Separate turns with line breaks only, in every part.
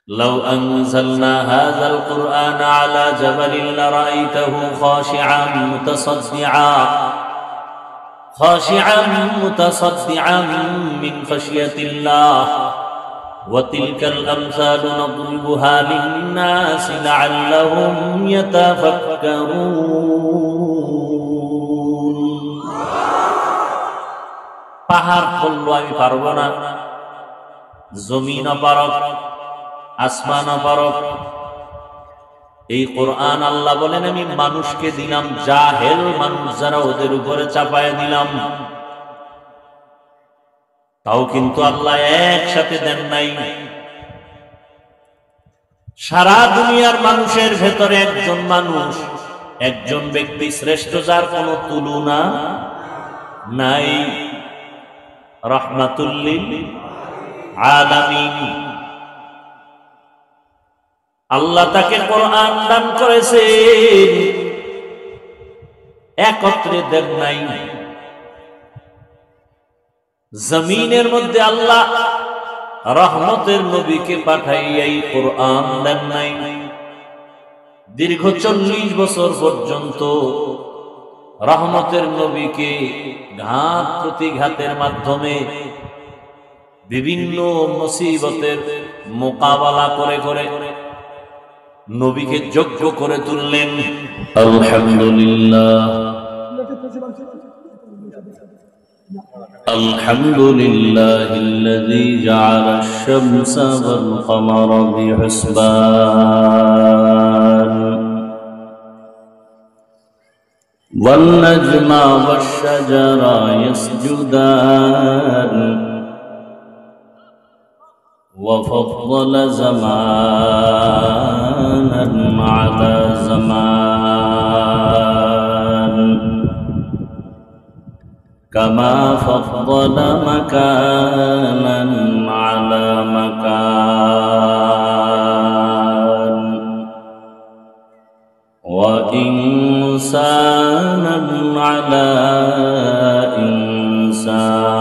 لو أنزلنا هذا القرآن على جبل لرأيته خاشعا متصدعا من خشية الله وتلك الأمثال نضربها للناس لعلهم يتفكرون পাহাড় বলল আমি পারবো না, জমিন অপারগ, আসমান অপারগ। এই কোরআন আল্লাহ বলেন আমি মানুষকে দিলাম, জাহেল মানুষ যারা ওদের উপরে চাপায় দিলাম। তাও কিন্তু আল্লাহ একসাথে দেন নাই। সারা দুনিয়ার মানুষের ভেতরে একজন মানুষ, একজন ব্যক্তি শ্রেষ্ঠ, যার কোনো তুলনা নাই, রাহমাতুল লিল আলামিন। আল্লাহ তাকে কোরআন দান করেছেন, একত্রে দেন নাই। জমিনের মধ্যে আল্লাহ রহমতের নবীকে পাঠাইয়া এই কোরআন দেন নাই। দীর্ঘ 40 বছর পর্যন্ত রহমতের নবীকে ঘাত প্রতিঘাতের মাধ্যমে বিভিন্ন মুসিবতের মোকাবেলা করে করে নবীকে যোগ্য করে তুললেন। আলহামদুলিল্লাহ আলহামদুলিল্লাহিল্লাযী জাআলাশ শামসা ওয়াল কমারা বিহুসবান ওয়ান নাজমা ওয়াশ শাজারা ইয়াসজুদান وفضل زمانا على زمان كما فضل مكانا على مكان وإنسانا على إنسان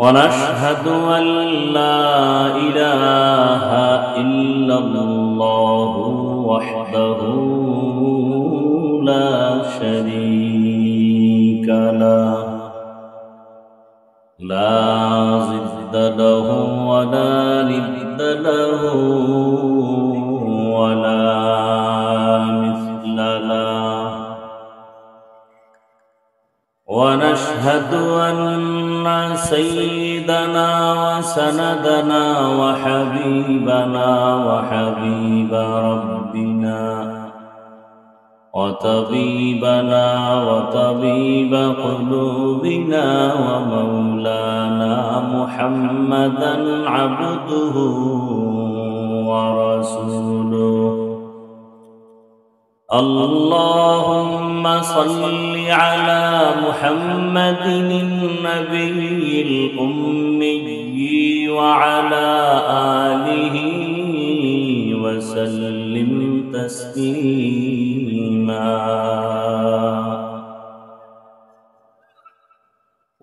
ونشهد أن لا إله إلا الله وحده لا شريك له لا ضد له ولا ند له ولا مثل له ونشهد أن سيدنا وسندنا وحبيبنا وحبيب ربنا وطبيبنا وطبيب قلوبنا ومولانا محمدا عبده ورسوله اللهم صل على محمد النبي الأمي وعلى آله وسلم تسليما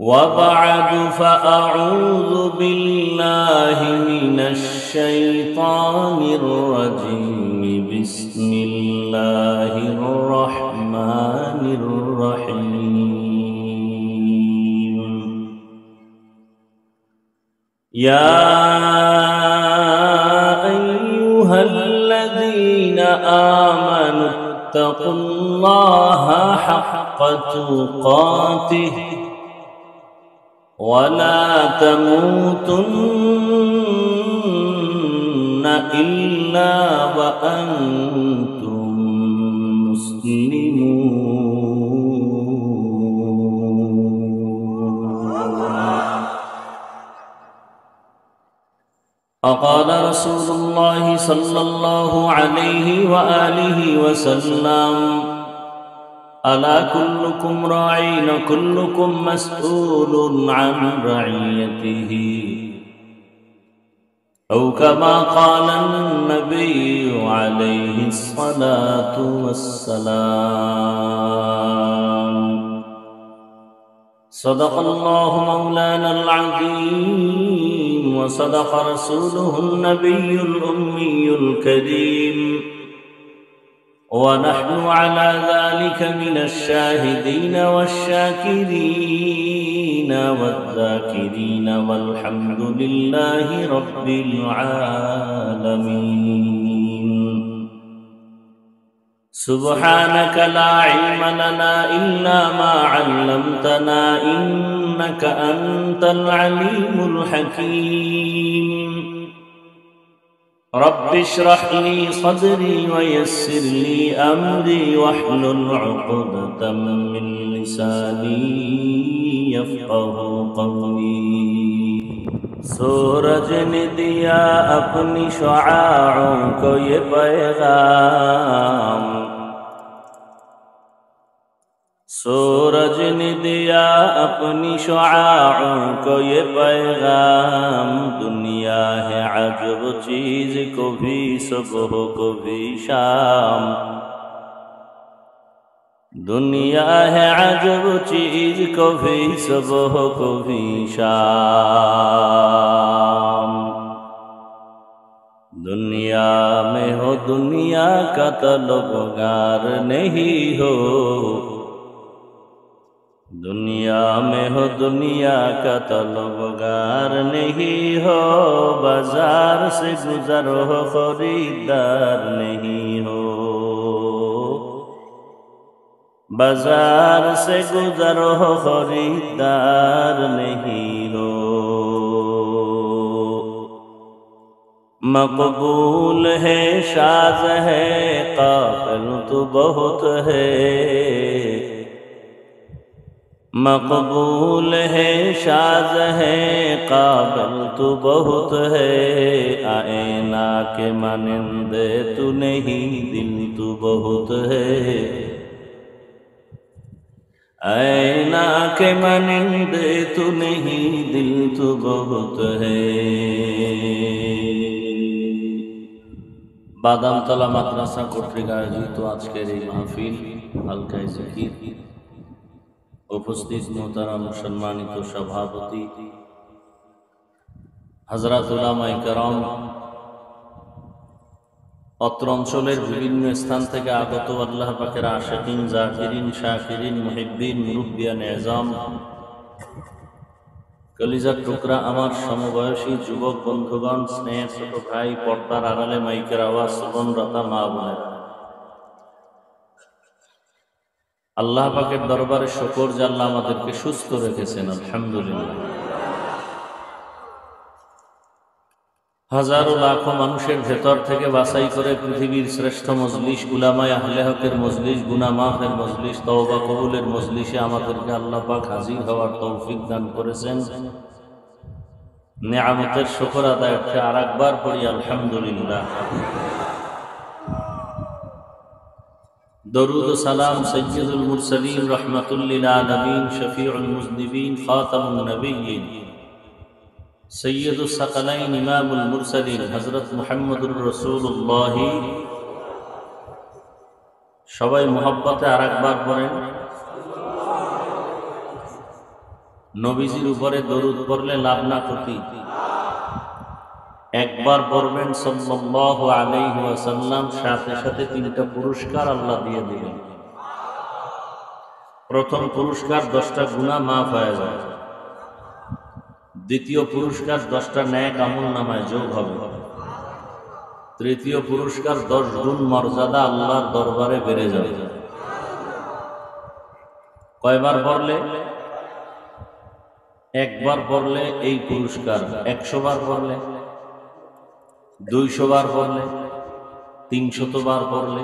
وبعد فأعوذ بالله من الشيطان الرجيم بسم الله الرحمن الرحيم يا أيها الذين آمنوا اتقوا الله حق تقاته ولا تموتن إلا وأنتم مسلمون وقال رسول الله صلى الله عليه وآله وسلم ألا كلكم راعٍ كلكم مسؤول عن رعيته أو كما قال النبي عليه الصلاة والسلام صدق الله مولانا العظيم وصدق رسوله النبي الأمي الكريم ونحن على ذلك من الشاهدين والشاكرين والذاكرين والحمد لله رب العالمين سبحانك لا علم لنا إلا ما علمتنا إنك أنت العليم الحكيم رب اشرح لي صدري ويسر لي أمري واحلل عقدة من لساني يفقه قولي सूरज ने दिया अपनी शुआओं को ये पैगाम सूरज ने दिया अपनी शुआओं को ये पैगाम दुनिया है अजब चीज को भी सुबह को भी शाम दुनिया है अजब चीज को भी सुबह को भी शाम दुनिया में हो दुनिया का तलबगार नहीं हो दुनिया में हो दुनिया का तलबगार नहीं हो बाजार से गुजर हो खरीदार नहीं हो बाजार से गुजर हो खरीदार नहीं हो मकबूल है शाज है काबिल तो बहुत है मकबूल है शाज है काबिल तो बहुत है आईना के मानिंदे तू नहीं दिल तू बहुत है आईना के मानिंदे तू नहीं दिल तू बहुत है বাদামতলা মাদ্রাসা কর্তৃক আয়োজিত আজকের এই মাহফিল হালকায় জিকির উপস্থিত মোহতারাম সম্মানিত সভাপতি হযরত উলামায়ে কেরাম অত্র অঞ্চলের বিভিন্ন স্থান থেকে আগত আল্লাহ পাকের আশিকিন জাকিরিন শাকিরিন মুহিব্বিন মুরব্বিয়ান এজাম কলিজার টুকরা আমার সমবয়সী যুবক বন্ধুগণ স্নেহের ছোট ভাই পর্দার আড়ালে মাইকের আওয়াজ শ্রবণরতা মা বোনেরা আল্লাহ পাকের দরবারে শুকর যে আল্লাহ আমাদেরকে সুস্থ রেখেছেন আলহামদুলিল্লাহ হাজারো লাখো মানুষের ভেতর থেকে বাছাই করে পৃথিবীর শ্রেষ্ঠ মজলিস উলামায়ে আহলে হকের মজলিস গুনাহ মাফের মজলিস তওবা কবুলের মজলিসে আমাদেরকে আল্লাহ পাক হাজির হওয়ার তৌফিক দান করেছেন নিয়ামতের শুকর আদায়ার্থে আরেকবার পড়ি আলহামদুলিল্লাহ দরুদ ও সালাম সাইয়্যিদুল মুরসালিন রাহমাতুল লিল আলামিন শফিউল মুজনিবিন খাতামুন নবিয়্যিন সৈয়দুস সাকালাইন ইমামুল মুরসালিন হযরত মুহাম্মদুর রাসূলুল্লাহ সবাই মুহাব্বতে আরেকবার পড়েন নবীজির উপরে দরুদ পড়লে লাভ না ক্ষতি একবার পড়বেন সাল্লাল্লাহু আলাইহি ওয়াসাল্লাম সাথে সাথে তিনটা পুরস্কার আল্লাহ দিয়ে দিবেন প্রথম পুরস্কার 10টা গুনাহ মাফ হয়ে যায় দ্বিতীয় পুরস্কার 10টা নেক আমলনামায় যোগ হবে তৃতীয় পুরস্কার 10 গুণ মর্যাদা আল্লাহর দরবারে বেড়ে যাবে কয়বার পড়লে একবার পড়লে এই পুরস্কার 100 বার পড়লে 200 বার পড়লে 300 বার পড়লে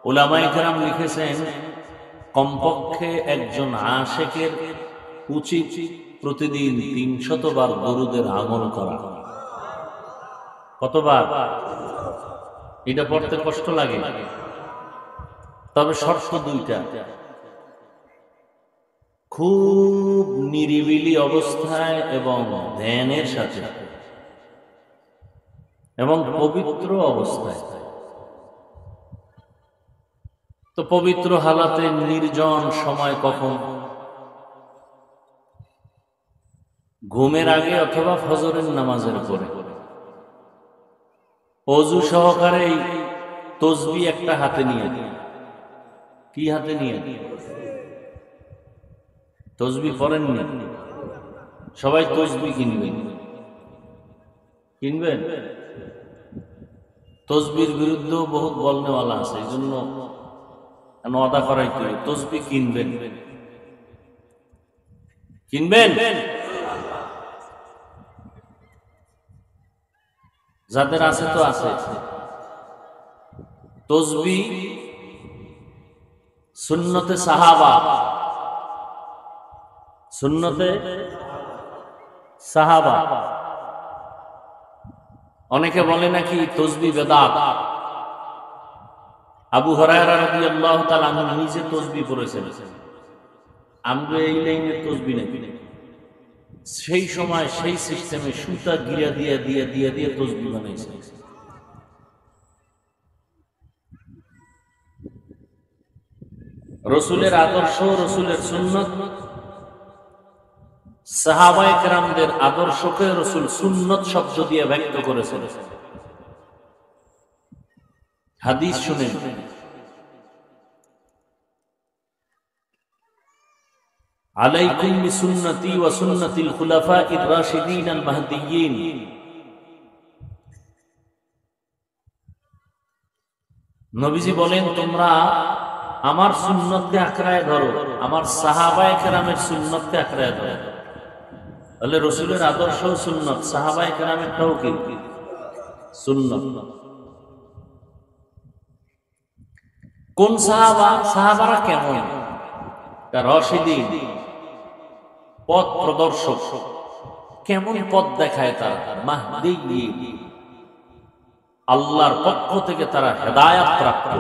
উলামায়ে কেরাম লিখেছেন কমপক্ষে একজন আশিকের উচিত প্রতিদিন 300 বার দরুদের আমল করা কতবার এটা পড়তে কষ্ট লাগে তবে শর্ত দুইটা খুব নিরিবিলি অবস্থায় এবং ধ্যানের সাথে এবং পবিত্র অবস্থায় তো পবিত্র হালাতে নির্জন সময় কখন ঘুমের আগে অথবা ফজরের নামাজের পরে অজু সহকারে এই তসবিহ একটা হাতে নিয়ে, কি হাতে নিয়ে? তসবিহ পড়েননি? সবাই তসবিহ কিনবেন, কিনবেন? তসবির বিরুদ্ধেও বহুত বলনেওয়ালা আছে, এই জন্য আদা করাইতে হবে। তসবিহ কিনবেন, কিনবেন। যাদের আছে তো আছে। তসবিহ সুন্নতে সাহাবা, সুন্নতে সাহাবা। অনেকে বলে নাকি তসবিহ বেদাত। আবু হুরায়রা রাদিয়াল্লাহু তাআলা আনহু নিজে তসবিহ পড়েছেন। আমরা এই লাইনে তসবিহ নেই। সেই সময় সেই সিস্টেমে সুতা গিরা দিয়ে দিয়ে দিয়ে দিয়ে তসবিহ বানাইছে। রসুলের আদর্শ, রসুলের সুন্নত, সাহাবায়ে কেরামদের আদর্শকে রসুল সুন্নত শব্দ দিয়ে ব্যক্ত করেছেন। হাদিস শুনেন, আলাইকুম বিসুন্নতি ওয়া সুন্নাতিল খুলাফাইর রাশিদিন আল মাহদিয়্যিন। নবীজি বলেন, তোমরা আমার সুন্নতকে আঁকড়ায় ধরো, আমার সাহাবায়ে কেরামের সুন্নতকে আঁকড়ায় ধরো। তাহলে রসুলের আদর্শ সুন্নত, সাহাবায়ে কেরামেরটাও কি সুন্নত। কোন সাহাবা? সাহাবারা কেমন? রাশিদিন, পথ প্রদর্শক। কেমন পথ দেখায় তারা? মাহদিয়্যিন, আল্লাহর পক্ষ থেকে তারা হেদায়েত প্রাপ্ত।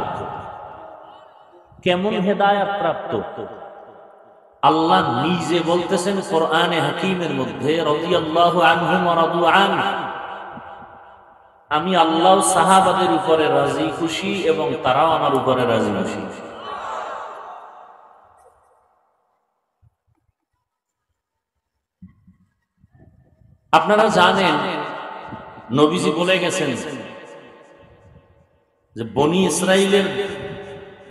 কেমন হেদায়েত প্রাপ্ত? আল্লাহ নিজে বলতেছেন কোরআনে হাকিমের মধ্যে, রাদিয়াল্লাহু আনহুম ওয়া রাদু আন, আমি আল্লাহ সাহাবাদের উপরে রাজি খুশি এবং তারাও আমার উপরে রাজি খুশি। আপনারা জানেন নবীজি বলে গেছেন যে বনি ইসরাইলের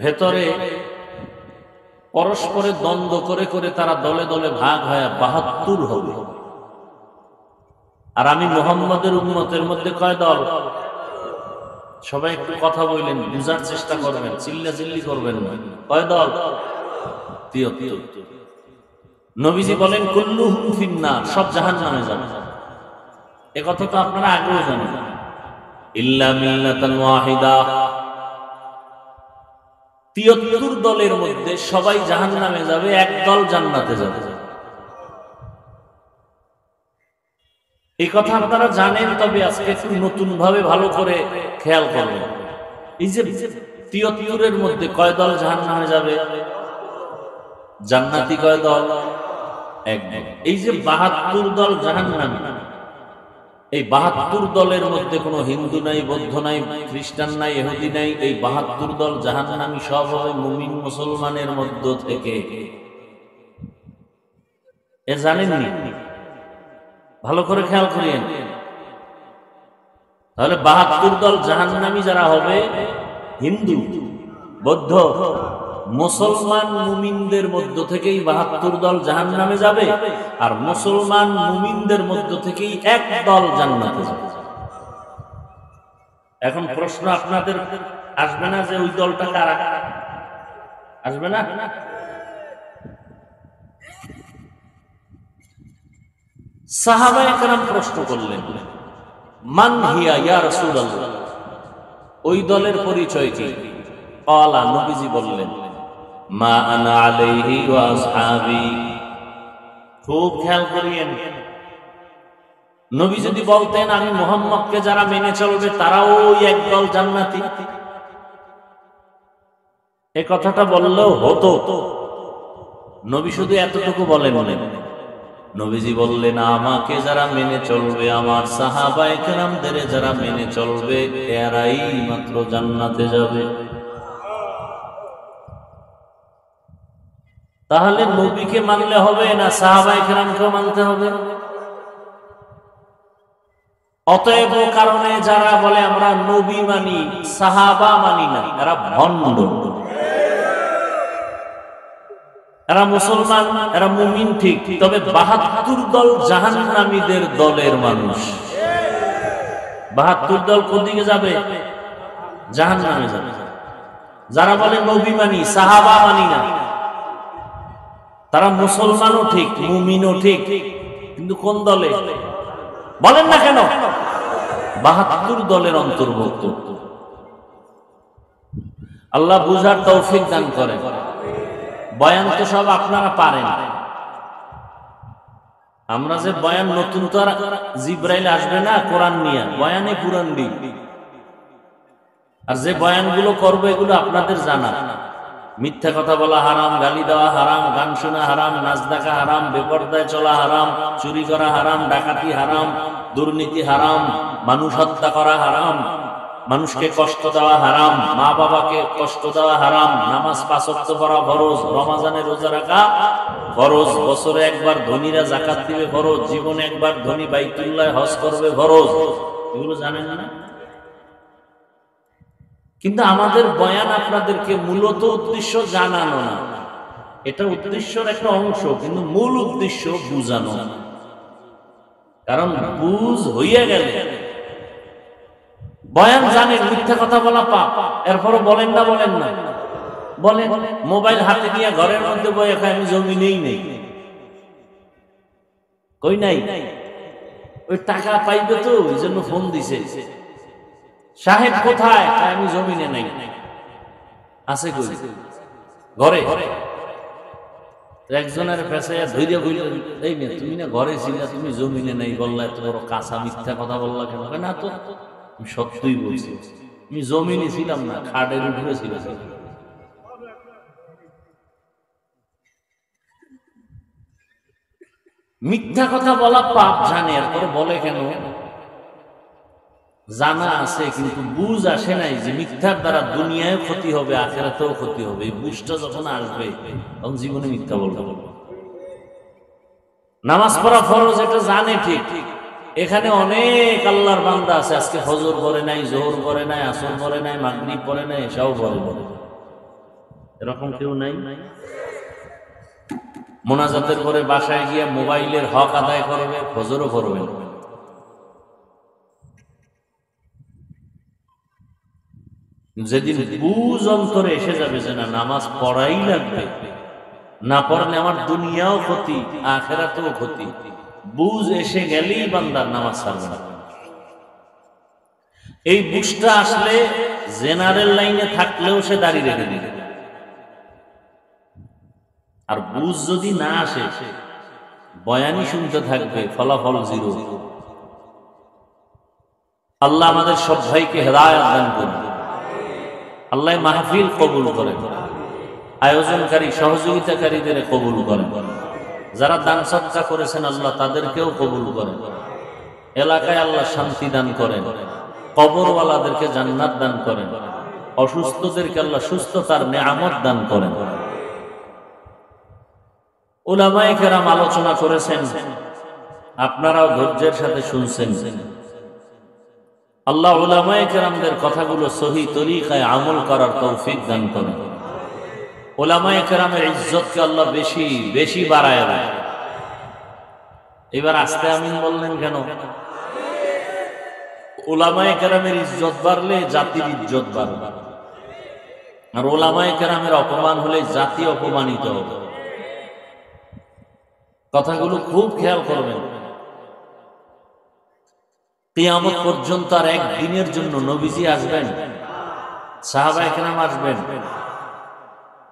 ভেতরে পরস্পরে দ্বন্দ্ব করে করে তারা দলে দলে ভাগ হয়ে ৭২ হবে। আর আমি মুহাম্মদের উম্মতের মধ্যে কয় দল? সবাই একটু কথা বললেন, বুঝার চেষ্টা করবেন, চিল্লাচিল্লি করবেন না। কয় দল? ৭৩। নবীজি বলেন কুল্লুহুম ফিন্নার, সব জাহান্নামে যাবে। এ কথা তো আপনারা আগেও জানেন। ইল্লা মিল্লাতান ওয়াহিদা, ৭৩ দলের মধ্যে সবাই জাহান্নামে যাবে, এক দল জান্নাতে যাবে। এই কথা আপনারা জানেন, তবে আজকে একটু নতুন ভাবে ভালো করে খেয়াল করবেন। এই যে ৭৩-এর মধ্যে কয় দল জাহান্নামে যাবে? জান্নাতি কয় দল? এক দল। এই যে ৭২ দল জাহান্নামী, এই ৭২ দলের মধ্যে কোনো হিন্দু নাই, বৌদ্ধ নাই, খ্রিস্টান নাই, ইহুদি নাই। এই ৭২ দল জাহান্নামী সব হবে মুমিন মুসলমানের মধ্য থেকে। এ জানেননি? ভালো করে খেয়াল করিয়েন। তাহলে ৭২ দল জাহান্নামী যারা হবে, হিন্দু, বৌদ্ধ, মুসলমান মুমিনদের মধ্য থেকেই ৭২ দল জাহান্নামে যাবে, আর মুসলমান মুমিনদের মধ্য থেকেই এক দল জান্নাতে যাবে। এখন প্রশ্ন আপনাদের আসবে না যে ওই দলটা কারা? আসবে না? সাহাবায়ে কেরাম প্রশ্ন করলেন, মান হিয়া ইয়া রাসূলুল্লাহ, ওই দলের পরিচয় কি? ক্বালা, নবীজি বললেন, মা আনা আলাইহি ওয়া আসহাবি। খুব খেয়াল করিয়েন। নবী যদি বলতেন আমি মুহাম্মদকে যারা মেনে চলবে তারাও ওই একদল জান্নাতি, এ কথাটা বললেও হতো। নবী শুধু এতটুকু বলেন, নবীজি বললেন আমাকে যারা মেনে চলবে, আমার সাহাবায়ে কেরামদের যারা মেনে চলবে, এরাই মাত্র জান্নাতে যাবে। তাহলে নবীকে মানলে হবে না সাহাবায়ে কেরামকেও মানতে হবে? অতএব কারণে যারা বলে আমরা নবী মানি, সাহাবা মানি না, এরা ভণ্ড। এরা মুসলমান, এরা মুমিন ঠিক, তবে ৭২ দল জাহান্নামীদের দলের মানুষ। ৭২ দল কোন দিকে যাবে? জাহান্নামে যাবে। যারা বলে নবী মানি, সাহাবা মানি না, তারা মুসলমানও ঠিক, মুমিনও ঠিক, কিন্তু কোন দলে বলেন না কেন? ৭২ দলের অন্তর্ভুক্ত। আল্লাহ বুঝার তৌফিক দান করেন। বয়ান তো সব আপনারা পারেন, আমরা যে বয়ান নতুন, তো আর জিব্রাইল আসবে না কোরআন নিয়ে, বয়ানে পুরান দিন। আর যে বয়ানগুলো করবো এগুলো আপনাদের জানা। মিথ্যা কথা বলা হারাম, গালি দেওয়া হারাম, গান শোনা হারাম, নাচ দেখা হারাম, বেপরদায় চলা হারাম, চুরি করা হারাম, ডাকাতি হারাম, দুর্নীতি হারাম, মানুষ হত্যা করা হারাম, মানুষকে কষ্ট দেওয়া হারাম, মা বাবাকে কষ্ট দেওয়া হারাম, নামাজ ৫ ওয়াক্ত পড়া ফরজ, রমাজানে রোজা রাখা ফরজ, বছরে একবার ধনীরা যাকাত দিবে ফরজ, জীবনে একবার ধনী বাইতুল্লাহ হজ করবে ফরজ। এগুলো জানেন না? কিন্তু আমাদের বয়ান আপনাদেরকে মূলত উদ্দেশ্য জানানো না, এটা উদ্দেশ্যের একটা অংশ, কিন্তু মূল উদ্দেশ্য বুঝানো। কারণ বুঝ হইয়া গেলে বয়ান জানেন, মিথ্যা কথা বলা পাপ, এরপরও বলেন না, বলেন না, বলেন। মোবাইল হাতে নিয়ে ঘরের মধ্যে বই একা, আমি জমিনেই নেই, কই নাই, ওই টাকা পাইবে তো ওই জন্য ফোন দিছে। সাহেব কোথায়? আমি জমিনে নাই। আছে কই? ঘরে। একজনের পেছাইয়া ধৈর্য হইল, এই মেয়ে তুমি না ঘরে ছিলা, তুমি জমিনে নাই বললা, এত বড় কাঁচা মিথ্যা কথা বললা কেন? না তো, আমি সত্যই বলছি, আমি জমিনে ছিলাম না, খাটের উপরে ছিলাম। মিথ্যা কথা বলা পাপ জানে, এরপরে বলে কেন? জানা আছে, কিন্তু বুঝ আসে নাই যে মিথ্যার দ্বারা দুনিয়ায় ক্ষতি হবে, আখিরাতেও ক্ষতি হবে। এই বুঝটা যখন আসবে তখন জীবনে মিথ্যা বলতে হবে। নামাজ পড়া ফরজ, এটা জানে ঠিক। এখানে অনেক আল্লাহর বান্দা আছে আজকে ফজর পড়ে নাই, জোহর পড়ে নাই, আসর পড়ে নাই, মাগরিব পড়ে নাই, এসব পড়ে। এরকম কেউ নাই? মোনাজাতের পরে বাসায় গিয়ে মোবাইলের হক আদায় করবে, ফজরও করবে। যেদিন বুঝ অন্তরে এসে যাবে যে না, নামাজ পড়াই লাগবে, না পড়লে আমার দুনিয়াও ক্ষতি, আখিরাতেও ক্ষতি, বুঝ এসে গেলেই বান্দার নামাজ ছাড়বে না। এই বুঝটা আসলে জেনারেল লাইনে থাকলেও সে দাঁড়িয়ে রেখে দিবে। আর বুঝ যদি না আসে, বয়ানি শুনতে থাকবে, ফলাফল জিরো। আল্লাহ আমাদের সব ভাইকে হেদায়েত দান করুন। আল্লাহ মাহফিল কবুল করেন, আয়োজনকারী সহযোগিতাকারীদের কবুল করেন, যারা দান সদকা করেছেন আল্লাহ তাদেরকেও কবুল করেন। এলাকায় আল্লাহ শান্তি দান করেন, কবরওয়ালাদেরকে জান্নাত দান করেন, অসুস্থদেরকে আল্লাহ সুস্থতার নেয়ামত দান করেন। উলামায়ে কেরাম আলোচনা করেছেন, আপনারাও ধৈর্যের সাথে শুনছেন। আল্লাহ উলামায়ে কেরামদের কথাগুলো সহি তরিকায় আমল করার তৌফিক দান করেন। উলামায়ে কেরামের ইজ্জতকে আল্লাহ বেশি বেশি বাড়ায় দেয়। এবার আস্তে আমিন বললেন কেন? উলামায়ে কেরামের ইজ্জত বাড়লে জাতির ইজ্জত বাড়বে, আর উলামায়ে কেরামের অপমান হলে জাতি অপমানিত হবে। কথাগুলো খুব খেয়াল করবেন। কিয়ামত পর্যন্ত আর একদিনের জন্য নবীজি আসবেন, সাহাবায়ে কেরাম আসবেন,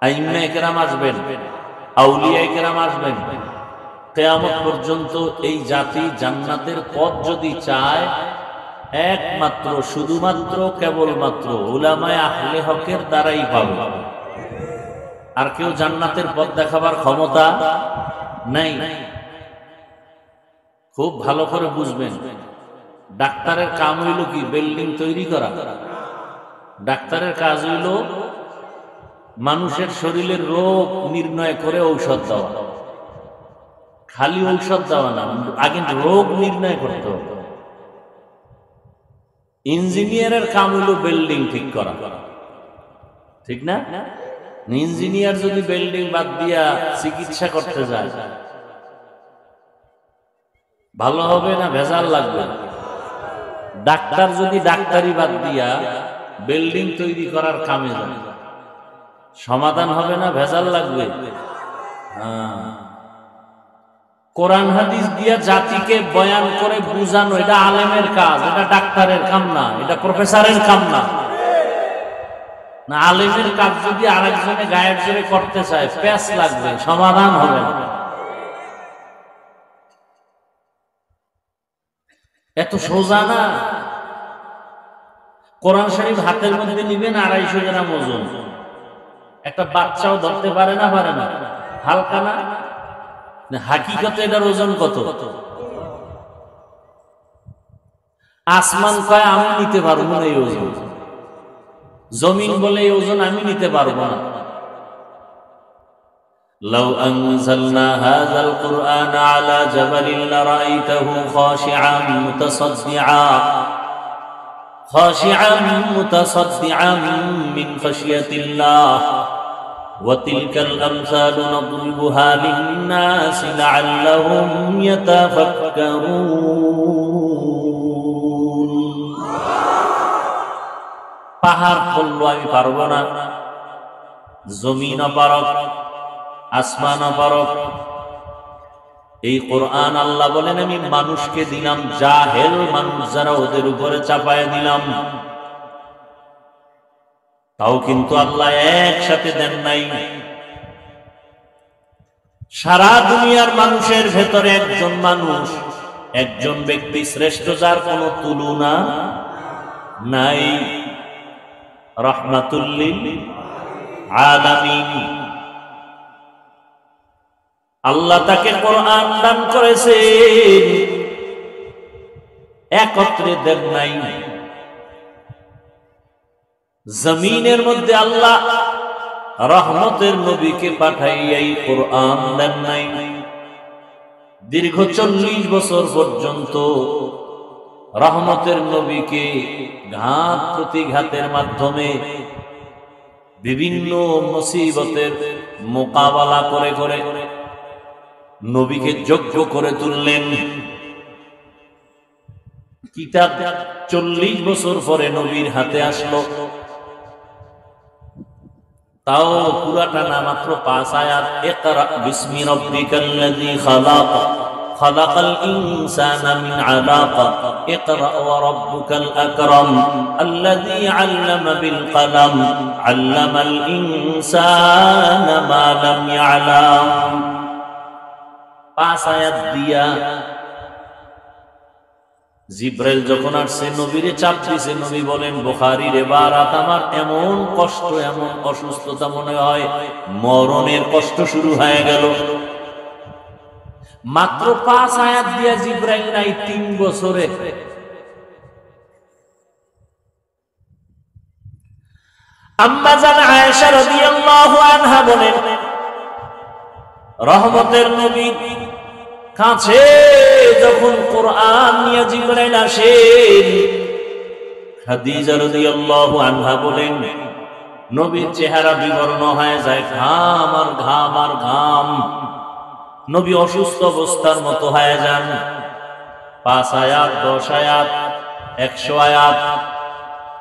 আইম্মায়ে কেরাম আসবেন, আউলিয়ায়ে কেরাম আসবেন। কিয়ামত পর্যন্ত এই জাতি জান্নাতের পথ যদি চায়, একমাত্র শুধুমাত্র কেবলমাত্র উলামায়ে আহলে হকের দ্বারাই পাবে। আর কেউ জান্নাতের পথ দেখাবার ক্ষমতা নাই। খুব ভালো করে বুঝবেন, ডাক্তারের কাম হইল কি? বিল্ডিং তৈরি করা। ডাক্তারের কাজ হইল মানুষের শরীরের রোগ নির্ণয় করে ঔষধ দেওয়া। খালি ঔষধ দেওয়া না, আগে রোগ নির্ণয় করতে হবে। ইঞ্জিনিয়ারের কাম হলো বিল্ডিং ঠিক করা, ঠিক না? ইঞ্জিনিয়ার যদি বিল্ডিং বাদ দিয়া চিকিৎসা করতে যায় ভালো হবে না ভেজাল লাগবে? ডাক্তার যদি ডাক্তারি বাদ দিয়া বিল্ডিং তৈরি করার কামে যায় সমাধান হবে না ভেজাল লাগবে? কোরআন হাদিস দিয়া জাতিকে বয়ান করে বুঝানো এটা আলেমের কাজ, এটা ডাক্তারের কাম না, এটা প্রফেসরের কাম না। আলেমের কাজ যদি আরেকজনে গায়ের জোরে করতে চায় প্যাচ লাগবে, সমাধান হবে না। এত সোজা না। কোরআন শরীফ হাতের মধ্যে নিবেন 250 গ্রাম ওজন, একটা বাচ্চাও ধরতে পারে না, পারে না, হালকা না? হাকিকতে এটার ওজন কত? আসমান কয় আমি নিতে পারবো না এই ওজন, জমিন বলে এই ওজন আমি নিতে পারবো না। লাউ আনজালনা হাযাল কুরআন আলা জাবালিন লারাআইতাহু খাশিআন মুতাসাদ্দিআন মিন খাশিয়াতিল্লাহ ওয়া তিলকাল আমসালু নাদরিবুহা লিন-নাসি লাআল্লাহুম ইয়াতাফাক্কারুন। পাহাড় বলল আমি পারবো না, জমিন পারক, আসমান পারক। এই কোরআন আল্লাহ বলেন আমি মানুষকে দিলাম, জাহেল মানুষ যারা ওদের উপরে চাপায় দিলাম। তাও কিন্তু আল্লাহ একসাথে দেন নাই। সারা দুনিয়ার মানুষের ভেতরে একজন মানুষ, একজন ব্যক্তি শ্রেষ্ঠ, যার কোনো তুলনা নাই, রাহমাতুল লিল আলামিন। আল্লাহ তাকে কোরআন দান করেছেন, একত্রে দেন নাই। জমিনের মধ্যে আল্লাহ রহমতের নবীকে পাঠাইয়াই কোরআন দেন নাই। দীর্ঘ 40 বছর পর্যন্ত রহমতের নবীকে ঘাত প্রতিঘাতের মাধ্যমে বিভিন্ন মুসিবতের মোকাবেলা করে করে নবীকে যোগ্য করে তুললেন। কিতাব 40 বছর পরে নবীর হাতে আসলো, তাও পুরাটা না, মাত্র 5 আয়াত। ইকরা বিসমি রাব্বিকাল্লাযী খালাক, খালাকাল ইনসানা মিন আলাক, ইকরা ওয়া রাব্বুকাল আকরাম, আল্লাযী আল্লামা বিল কলম, আল্লামাল ইনসানা মা লাম ইয়ালাম। 5 আয়াত দিয়া জিব্রাইল যখন আসছে নবীরে চাপ দিছে, নবী বলেন বুখারীর এবারাত, আমার এমন কষ্ট, এমন অসুস্থতা, মনে হয় মরণের কষ্ট শুরু হয়ে গেল। মাত্র 5 আয়াত দিয়া জিব্রাইল নাই 3 বছরে। আম্মা জান আয়েশা রাদিয়াল্লাহু আনহা বলেন, রহমতের নবী কাছে যখন কোরআন নিয়ে জিবরাইল আসেন, খাদিজা রাদিয়াল্লাহু আনহা বলেন নবীর চেহারা বিবর্ণ হয়ে যায়, ঘাম আর ঘাম আর ঘাম। নবী অসুস্থ অবস্থার মতো হয়ে যান। 5 আয়াত, 10 আয়াত, 100 আয়াত।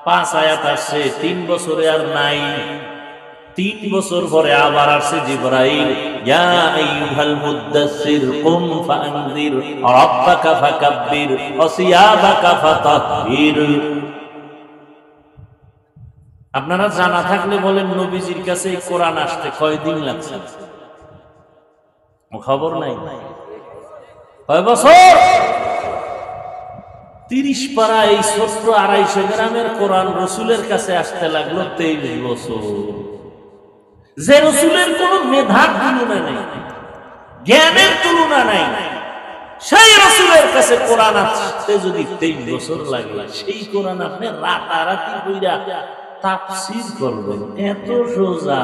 5 আয়াত আসছে, 3 বছরে আর নাই। 3 বছর পরে আবার আসছে জিবরাইল, ইয়া আইয়ুহাল মুদ্দাসসির কুম ফাআনযির রাব্বাকা ফাকাব্বির ওয়া সিয়াবাকা ফাতাহহির। আপনারা জানা থাকলে বলেন নবীজির কাছে এই কোরআন আসতে কয়দিন লাগছে? খবর নাই। কয় বছর? 30 পারা এই ছোট্ট 250 গ্রামের কোরআন রসুলের কাছে আসতে লাগলো 23 বছর। যে রসুলের কোন মেধার তুলনা নাই, জ্ঞানের তুলনা নাই, সেই রসুলের কাছে কোরআন আসতে যদি 23 বছর লাগে, সেই কোরআন আপনি রাতারাতি কইরা তাফসীর করবেন, এত সোজা?